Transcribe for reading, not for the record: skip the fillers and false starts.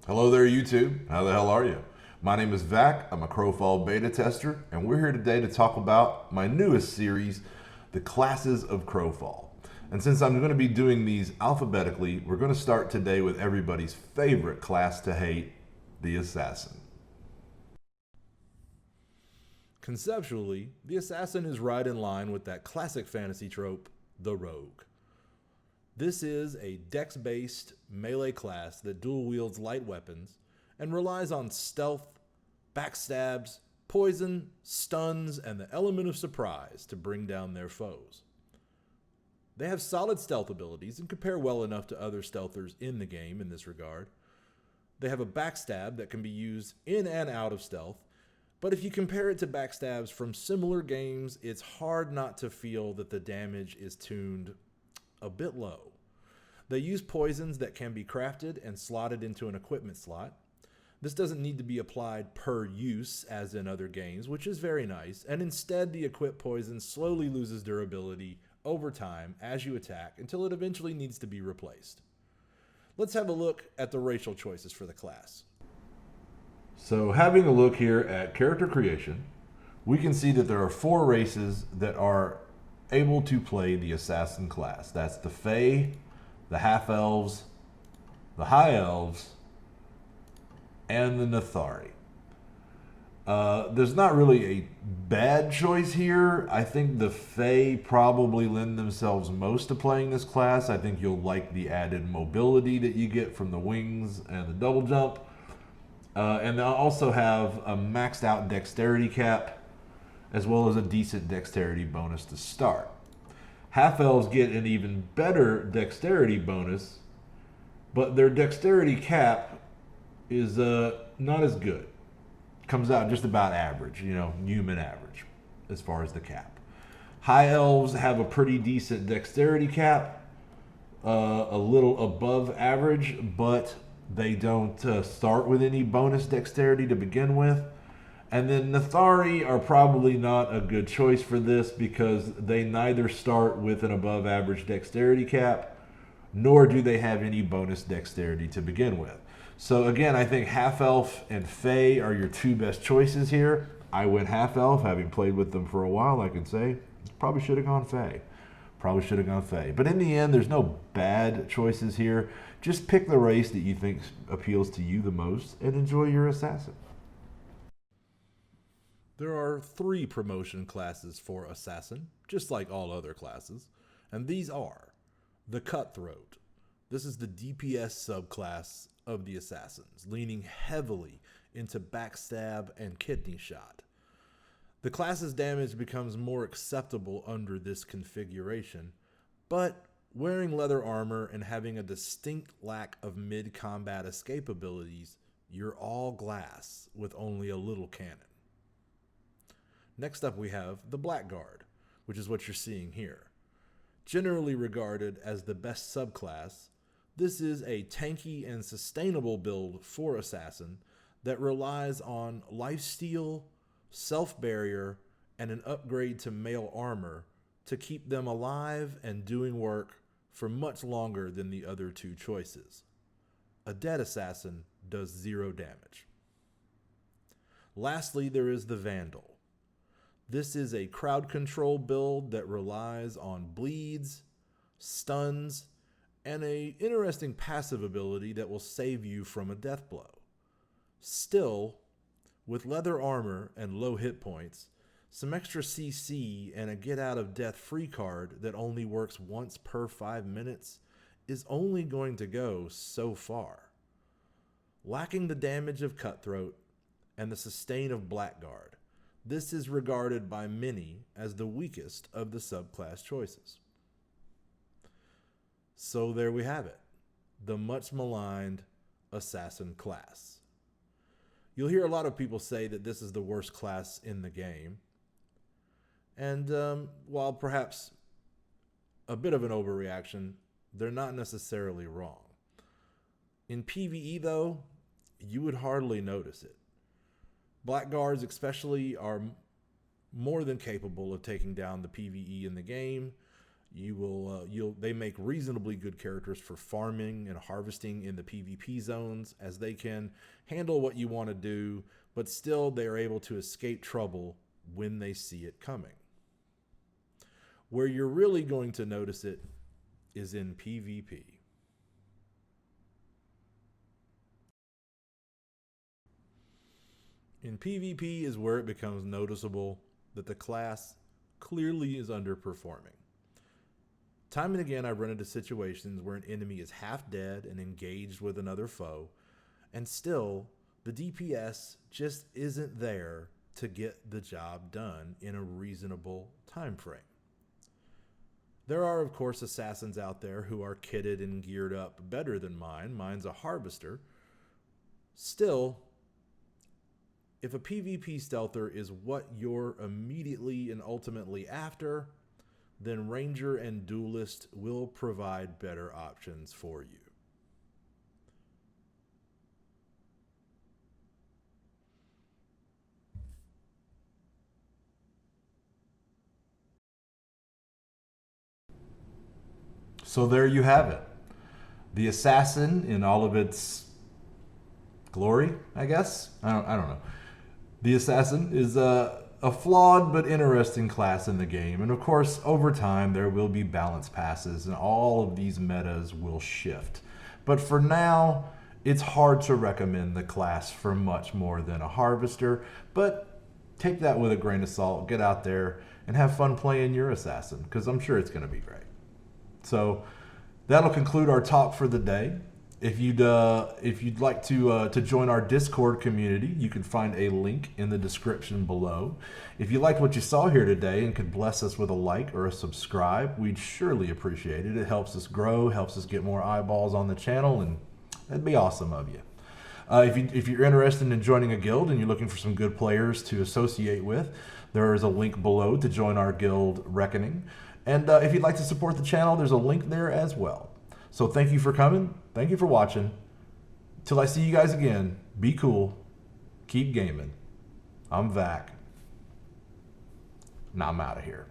Hello there, YouTube. How the hell are you? My name is Vac. I'm a Crowfall beta tester, and we're here today to talk about my newest series, the Classes of Crowfall. And since I'm going to be doing these alphabetically, we're going to start today with everybody's favorite class to hate, the Assassin. Conceptually, the assassin is right in line with that classic fantasy trope, the rogue. This is a dex-based melee class that dual wields light weapons and relies on stealth, backstabs, poison, stuns, and the element of surprise to bring down their foes. They have solid stealth abilities and compare well enough to other stealthers in the game in this regard. They have a backstab that can be used in and out of stealth, but if you compare it to backstabs from similar games, it's hard not to feel that the damage is tuned a bit low. They use poisons that can be crafted and slotted into an equipment slot. This doesn't need to be applied per use as in other games, which is very nice, and instead the equipped poison slowly loses durability over time as you attack until it eventually needs to be replaced. Let's have a look at the racial choices for the class. So, having a look here at character creation, we can see that there are four races that are able to play the Assassin class. That's the Fae, the Half-Elves, the High Elves, and the Nathari. There's not really a bad choice here. I think the Fae probably lend themselves most to playing this class. I think you'll like the added mobility that you get from the wings and the double jump. And they'll also have a maxed out dexterity cap, as well as a decent dexterity bonus to start. Half-elves get an even better dexterity bonus, but their dexterity cap is not as good. Comes out just about average, human average, as far as the cap. High elves have a pretty decent dexterity cap, a little above average, but they don't start with any bonus dexterity to begin with. And then Nathari are probably not a good choice for this because they neither start with an above average dexterity cap, nor do they have any bonus dexterity to begin with. So again, I think Half-Elf and Fae are your two best choices here. I went Half-Elf, having played with them for a while, I can say. Probably should have gone Fae. Probably should have gone Fae. But in the end, there's no bad choices here. Just pick the race that you think appeals to you the most and enjoy your Assassin. There are 3 promotion classes for Assassin, just like all other classes, and these are the Cutthroat. This is the DPS subclass of the Assassins, leaning heavily into backstab and kidney shot. The class's damage becomes more acceptable under this configuration, but wearing leather armor and having a distinct lack of mid-combat escape abilities, you're all glass with only a little cannon. Next up we have the Blackguard, which is what you're seeing here. Generally regarded as the best subclass, this is a tanky and sustainable build for Assassin that relies on lifesteal, self-barrier, and an upgrade to mail armor to keep them alive and doing work for much longer than the other two choices. A dead Assassin does 0 damage. Lastly, there is the Vandal. This is a crowd control build that relies on bleeds, stuns, and an interesting passive ability that will save you from a death blow. Still, with leather armor and low hit points, some extra CC and a get out of death free card that only works once per 5 minutes is only going to go so far. Lacking the damage of Cutthroat and the sustain of Blackguard, this is regarded by many as the weakest of the subclass choices. So there we have it, the much maligned Assassin class. You'll hear a lot of people say that this is the worst class in the game. And while perhaps a bit of an overreaction, they're not necessarily wrong. In PvE though, you would hardly notice it. Blackguards especially are more than capable of taking down the PvE in the game. They make reasonably good characters for farming and harvesting in the PvP zones, as they can handle what you want to do, but still they are able to escape trouble when they see it coming. Where you're really going to notice it is in PvP. In PvP is where it becomes noticeable that the class clearly is underperforming. Time and again, I've run into situations where an enemy is half dead and engaged with another foe, and still the DPS just isn't there to get the job done in a reasonable time frame. There are, of course, assassins out there who are kitted and geared up better than mine. Mine's a harvester. Still, if a PvP stealther is what you're immediately and ultimately after, then Ranger and Duelist will provide better options for you. So there you have it. The Assassin in all of its glory, I guess? I don't know. The Assassin is a flawed but interesting class in the game. And of course, over time, there will be balance passes and all of these metas will shift. But for now, it's hard to recommend the class for much more than a Harvester. But take that with a grain of salt. Get out there and have fun playing your Assassin, because I'm sure it's going to be great. So that'll conclude our talk for the day. If you'd like to join our Discord community, you can find a link in the description below. If you liked what you saw here today and could bless us with a like or a subscribe, we'd surely appreciate it. It helps us grow, helps us get more eyeballs on the channel, and that'd be awesome of you. If you're interested in joining a guild and you're looking for some good players to associate with, there is a link below to join our guild, Reckoning. And if you'd like to support the channel, there's a link there as well. So thank you for coming. Thank you for watching. Till I see you guys again, be cool. Keep gaming. I'm Vac. Now I'm out of here.